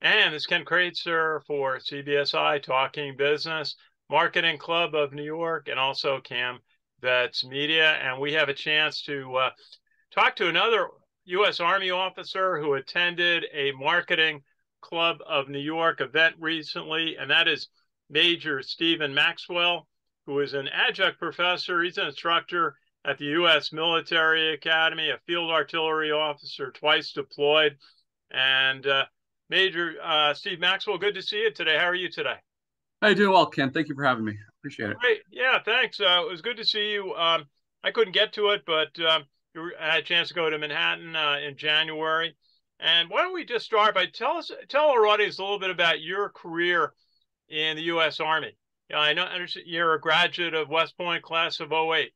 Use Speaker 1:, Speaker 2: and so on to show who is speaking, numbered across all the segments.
Speaker 1: And this is Ken Kraetzer for CBSI Talking Business, Marketing Club of New York, and also Cam Vets Media. And we have a chance to talk to another U.S. Army officer who attended a Marketing Club of New York event recently, and that is Major Stephen Maxwell, who is an adjunct professor. He's an instructor at the U.S. Military Academy, a field artillery officer, twice deployed. And Major Steve Maxwell, good to see you today. How are you today?
Speaker 2: Hey, doing well, Ken. Thank you for having me. Appreciate it.
Speaker 1: Great. Yeah, thanks. It was good to see you. I couldn't get to it, but I had a chance to go to Manhattan in January. And why don't we just start by tell our audience a little bit about your career in the U.S. Army. Yeah, I know you're a graduate of West Point, class of '08.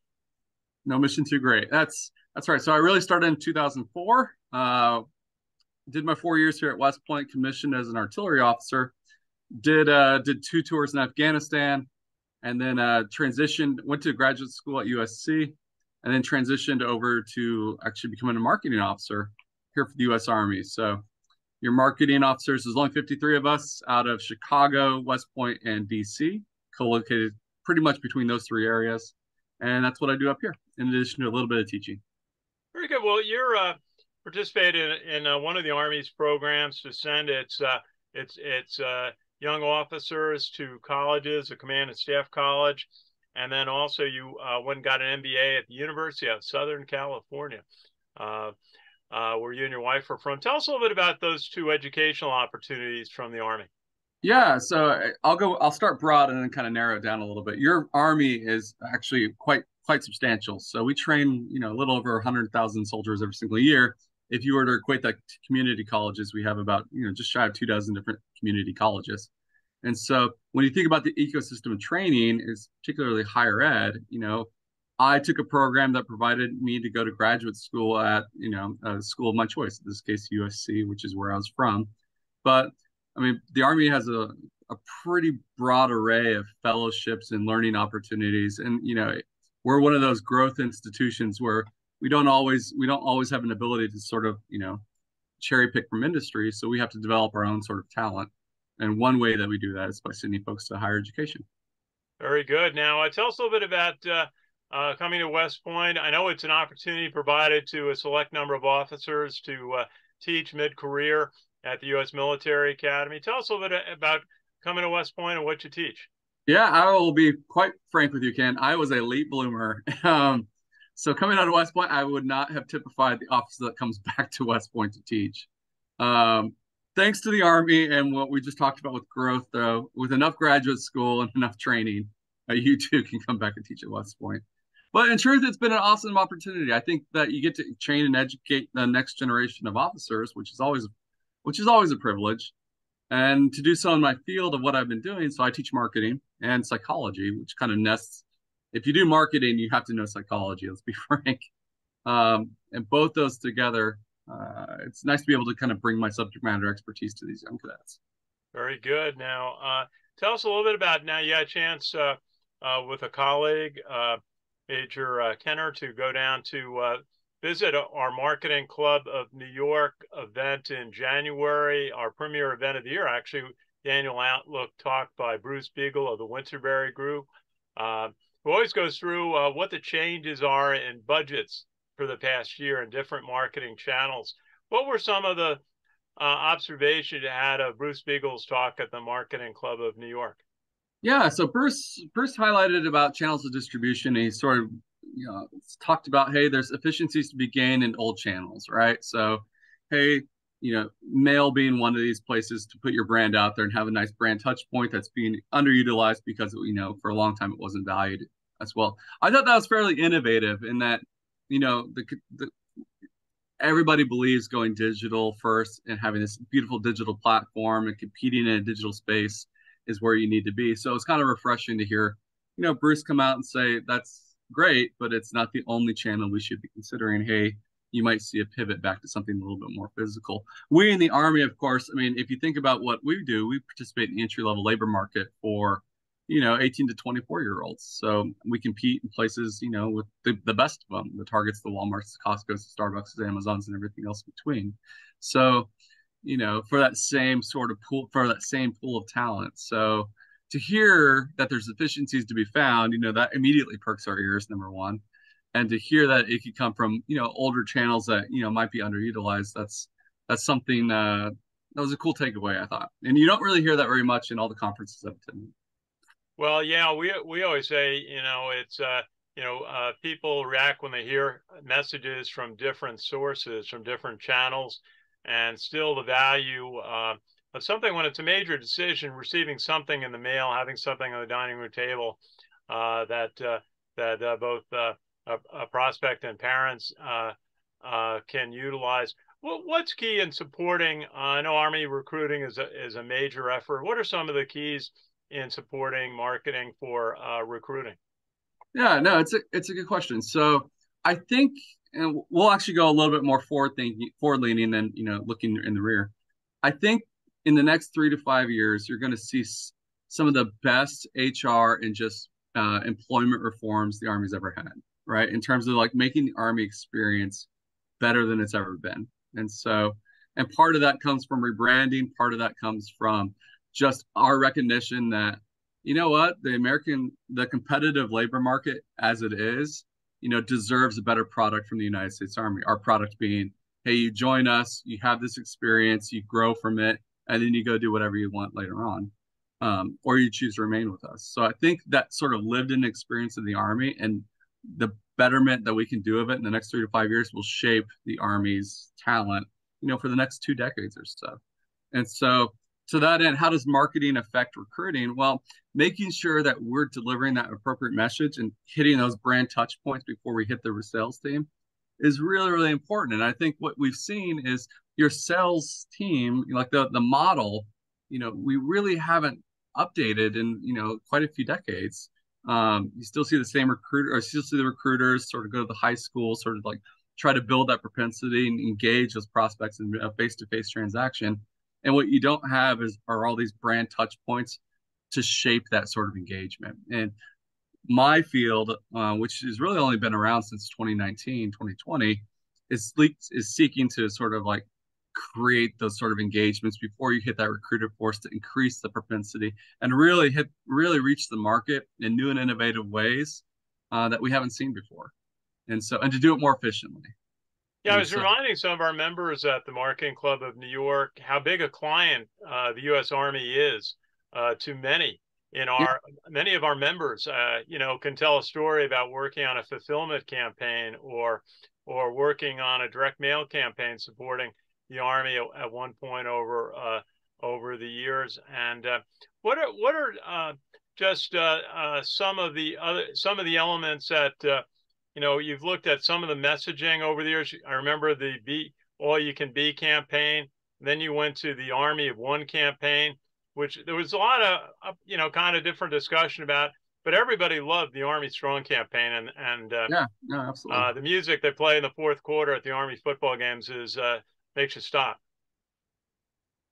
Speaker 2: No mission too great. That's right. So I really started in 2004. Did my 4 years here at West Point, commissioned as an artillery officer. Did 2 tours in Afghanistan, and then transitioned. Went to graduate school at USC, and then transitioned over to actually becoming a marketing officer here for the U.S. Army. So your marketing officers, there's only 53 of us out of Chicago, West Point, and DC, co-located pretty much between those three areas. And that's what I do up here, in addition to a little bit of teaching.
Speaker 1: Very good. Well, you're participated in one of the Army's programs to send its young officers to colleges, a command and staff college, and then also you went and got an MBA at the University of Southern California, uh, where you and your wife are from. Tell us a little bit about those two educational opportunities from the Army.
Speaker 2: Yeah, so I'll start broad and then kind of narrow it down a little bit. Your Army is actually quite substantial. So we train, a little over 100,000 soldiers every single year. If you were to equate that to community colleges, we have about, just shy of 2 dozen different community colleges. And so when you think about the ecosystem of training, is particularly higher ed, I took a program that provided me to go to graduate school at, a school of my choice, in this case, USC, which is where I was from. But I mean, the Army has a pretty broad array of fellowships and learning opportunities. And, we're one of those growth institutions where we don't always have an ability to sort of, cherry pick from industry. So we have to develop our own sort of talent. And one way that we do that is by sending folks to higher education.
Speaker 1: Very good. Now, tell us a little bit about coming to West Point. I know it's an opportunity provided to a select number of officers to teach mid-career at the U.S. Military Academy. Tell us a little bit about coming to West Point and what you teach.
Speaker 2: Yeah, I will be quite frank with you, Ken. I was a late bloomer. So coming out of West Point, I would not have typified the officer that comes back to West Point to teach. Thanks to the Army and what we just talked about with growth, though, with enough graduate school and enough training, you too can come back and teach at West Point. But in truth, it's been an awesome opportunity. I think that you get to train and educate the next generation of officers, which is always a privilege. And to do so in my field of what I've been doing, so I teach marketing and psychology, which kind of nests. If you do marketing, you have to know psychology, let's be frank. And both those together, it's nice to be able to kind of bring my subject matter expertise to these young cadets.
Speaker 1: Very good. Now, tell us a little bit about now you had a chance with a colleague, Major Kenner, to go down to visit our Marketing Club of New York event in January, our premier event of the year, actually, the annual Outlook talk by Bruce Beagle of the Winterberry Group, who always goes through what the changes are in budgets for the past year in different marketing channels. What were some of the observations you had of Bruce Beagle's talk at the Marketing Club of New York?
Speaker 2: Yeah, so Bruce highlighted about channels of distribution. And he sort of talked about, hey, there's efficiencies to be gained in old channels, right? So, hey, mail being one of these places to put your brand out there and have a nice brand touch point that's being underutilized because, for a long time it wasn't valued as well. I thought that was fairly innovative in that, the everybody believes going digital first and having this beautiful digital platform and competing in a digital space is where you need to be. So it's kind of refreshing to hear, Bruce come out and say that's great, but it's not the only channel we should be considering. Hey, you might see a pivot back to something a little bit more physical. We in the Army, of course, I mean, if you think about what we do, we participate in the entry-level labor market for, 18 to 24-year-olds. So we compete in places, with the best of them, the Targets, the Walmarts, the Costco's, the Starbucks, the Amazons, and everything else between. So for that same sort of pool, for that same pool of talent. So to hear that there's efficiencies to be found, that immediately perks our ears, number one. And to hear that it could come from, older channels that, might be underutilized, that's something that was a cool takeaway, I thought. And you don't really hear that very much in all the conferences I've attended.
Speaker 1: Well, yeah, we always say, it's people react when they hear messages from different sources, from different channels, and still the value of something when it's a major decision, receiving something in the mail, having something on the dining room table that both a prospect and parents can utilize. What's key in supporting? I know Army recruiting is a major effort. What are some of the keys in supporting marketing for recruiting?
Speaker 2: Yeah, no, it's a good question. So I think, and we'll actually go a little bit more forward leaning than looking in the rear. I think in the next 3 to 5 years, you're going to see some of the best HR and just employment reforms the Army's ever had, right? In terms of like making the Army experience better than it's ever been. And part of that comes from rebranding. Part of that comes from just our recognition that, the competitive labor market as it is, deserves a better product from the United States Army. Our product being, hey, you join us, you have this experience, you grow from it, and then you go do whatever you want later on. Or you choose to remain with us. So I think that sort of lived in experience of the Army and the betterment that we can do of it in the next 3 to 5 years will shape the Army's talent, for the next 2 decades or so. And so to that end, how does marketing affect recruiting? Well, making sure that we're delivering that appropriate message and hitting those brand touch points before we hit the sales team is really, really important. And I think what we've seen is your sales team, like the model, we really haven't updated in, quite a few decades. You still see the same recruiter, or still see the recruiters sort of go to the high school, sort of like try to build that propensity and engage those prospects in a face-to-face transaction. And what you don't have are all these brand touch points to shape that sort of engagement. And my field, which has really only been around since 2019, 2020, is seeking to sort of like create those sort of engagements before you hit that recruiter force to increase the propensity and really reach the market in new and innovative ways that we haven't seen before. And to do it more efficiently.
Speaker 1: Yeah, I was reminding some of our members at the Marketing Club of New York how big a client the U.S. Army is to many. Many of our members, can tell a story about working on a fulfillment campaign or working on a direct mail campaign supporting the Army at one point over the years. And what are just some of the elements that you've looked at some of the messaging over the years. I remember the All You Can Be campaign. Then you went to the Army of One campaign, which there was a lot of, kind of different discussion about, but everybody loved the Army Strong campaign.
Speaker 2: Yeah, no, absolutely.
Speaker 1: The music they play in the fourth quarter at the Army football games makes you stop.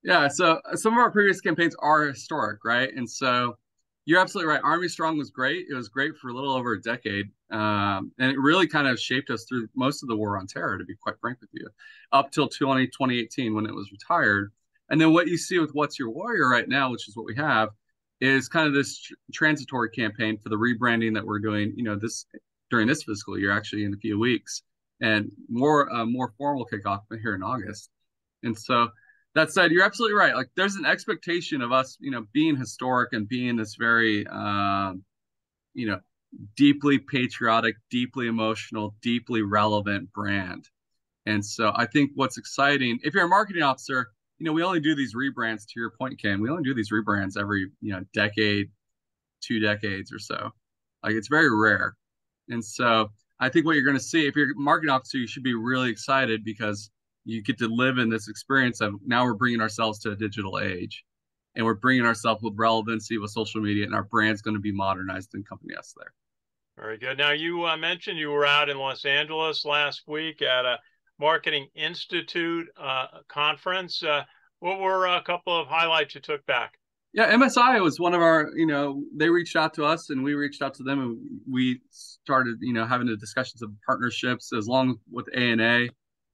Speaker 2: Yeah, so some of our previous campaigns are historic, right? And so you're absolutely right. Army Strong was great. It was great for a little over a decade. And it really kind of shaped us through most of the war on terror, to be quite frank with you, up till 2018 when it was retired. And then what you see with What's Your Warrior right now, which is what we have, is kind of this transitory campaign for the rebranding that we're doing, during this fiscal year, actually in a few weeks, and more formal kickoff here in August. And so that said, you're absolutely right. Like there's an expectation of us, being historic and being this very, deeply patriotic, deeply emotional, deeply relevant brand. And so I think what's exciting, if you're a marketing officer, we only do these rebrands, to your point, Ken, we only do these rebrands every, decade, 2 decades or so. Like it's very rare. And so I think what you're going to see, if you're a marketing officer, you should be really excited because you get to live in this experience of now we're bringing ourselves to a digital age and we're bringing ourselves with relevancy with social media, and our brand's going to be modernized and accompany us there.
Speaker 1: Very good. Now you mentioned you were out in Los Angeles last week at a Marketing Institute conference. What were a couple of highlights you took back?
Speaker 2: Yeah, MSI was one of our, they reached out to us and we reached out to them, and we started, having the discussions of partnerships as long with ANA,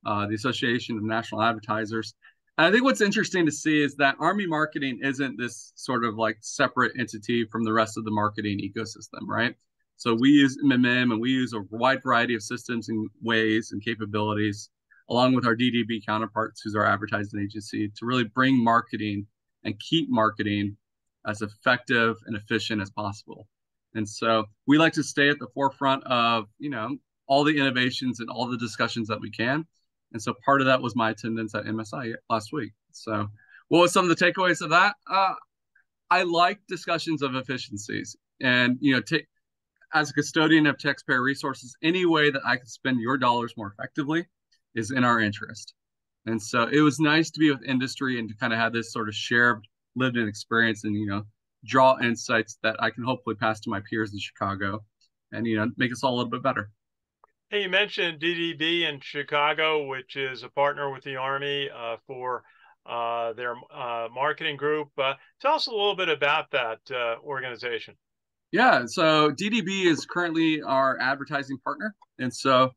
Speaker 2: the Association of National Advertisers. And I think what's interesting to see is that Army marketing isn't this sort of like separate entity from the rest of the marketing ecosystem, right? So we use MMM and we use a wide variety of systems and ways and capabilities, along with our DDB counterparts, who's our advertising agency, to really bring marketing and keep marketing as effective and efficient as possible. And so we like to stay at the forefront of, all the innovations and all the discussions that we can. And so part of that was my attendance at MSI last week. So what was some of the takeaways of that? I like discussions of efficiencies and, as a custodian of taxpayer resources, any way that I can spend your dollars more effectively is in our interest. And so it was nice to be with industry and to kind of have this sort of shared lived in experience and, draw insights that I can hopefully pass to my peers in Chicago and, make us all a little bit better.
Speaker 1: Hey, you mentioned DDB in Chicago, which is a partner with the Army for their marketing group. Tell us a little bit about that organization.
Speaker 2: Yeah, so DDB is currently our advertising partner. And so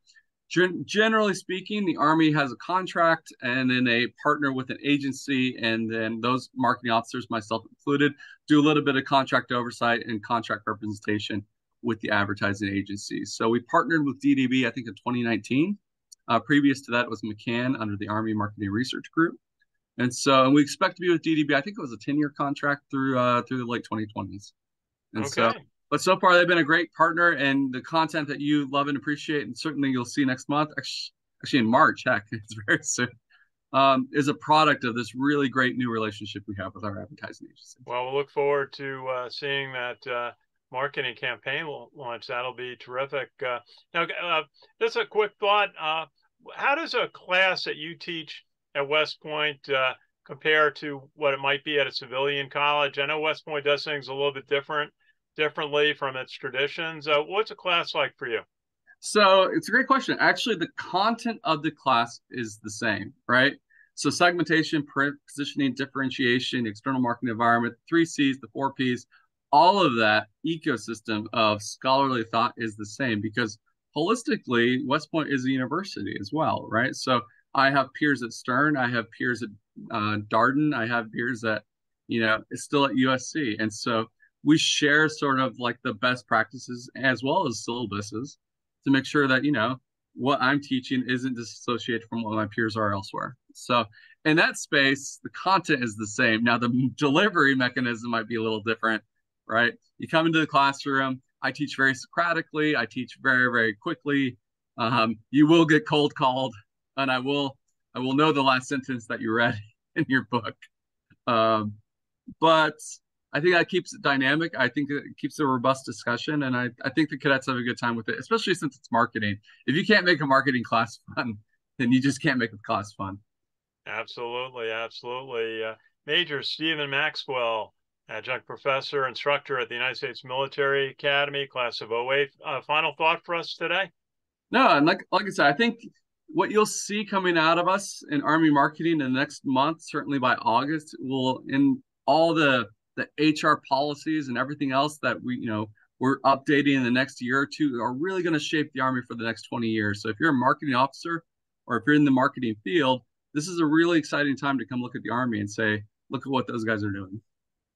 Speaker 2: generally speaking, the Army has a contract and then they partner with an agency, and then those marketing officers, myself included, do a little bit of contract oversight and contract representation with the advertising agencies. So we partnered with DDB, I think, in 2019. Previous to that, it was McCann under the Army Marketing Research Group. And we expect to be with DDB. I think it was a 10-year contract through the late 2020s.
Speaker 1: Okay.
Speaker 2: But so far they've been a great partner, and the content that you love and appreciate, and certainly you'll see next month, actually in March, heck, it's very soon, is a product of this really great new relationship we have with our advertising agency.
Speaker 1: Well, we'll look forward to seeing that marketing campaign launch. That'll be terrific. Now, just a quick thought. How does a class that you teach at West Point compare to what it might be at a civilian college? I know West Point does things a little bit differently from its traditions. What's a class like for you?
Speaker 2: So it's a great question. Actually, the content of the class is the same, right? So segmentation, positioning, differentiation, external marketing environment, 3 Cs, the 4 Ps, all of that ecosystem of scholarly thought is the same, because holistically, West Point is a university as well, right? So I have peers at Stern, I have peers at Darden, I have peers at, it's still at USC. And so we share sort of like the best practices as well as syllabuses to make sure that, what I'm teaching isn't disassociated from what my peers are elsewhere. So in that space, the content is the same. Now, the delivery mechanism might be a little different, right? You come into the classroom, I teach very Socratically, I teach very, very quickly. You will get cold called, and I will know the last sentence that you read in your book. But I think that keeps it dynamic. I think it keeps a robust discussion, and I think the cadets have a good time with it, especially since it's marketing. If you can't make a marketing class fun, then you just can't make a class fun.
Speaker 1: Absolutely, absolutely. Major Stephen Maxwell, adjunct professor, instructor at the United States Military Academy, class of '08. Final thought for us today?
Speaker 2: No, and like I said, I think what you'll see coming out of us in Army marketing in the next month, certainly by August, will in all the HR policies and everything else that we're updating in the next year or two are really going to shape the Army for the next 20 years. So if you're a marketing officer or if you're in the marketing field, this is a really exciting time to come look at the Army and say, look at what those guys are doing.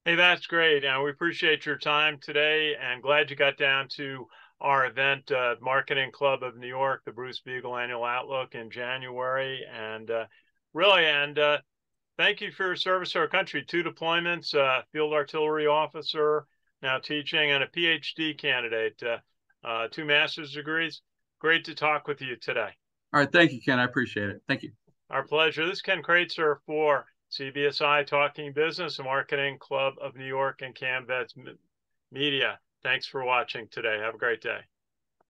Speaker 1: Hey, that's great. We appreciate your time today, and glad you got down to our event, Marketing Club of New York, the Bruce Beagle Annual Outlook in January. And thank you for your service to our country. 2 deployments, field artillery officer, now teaching, and a PhD candidate, 2 master's degrees. Great to talk with you today.
Speaker 2: All right. Thank you, Ken. I appreciate it. Thank you.
Speaker 1: Our pleasure. This is Ken Kraetzer for CBSI Talking Business, the Marketing Club of New York and CAMVETS Media. Thanks for watching today. Have a great day.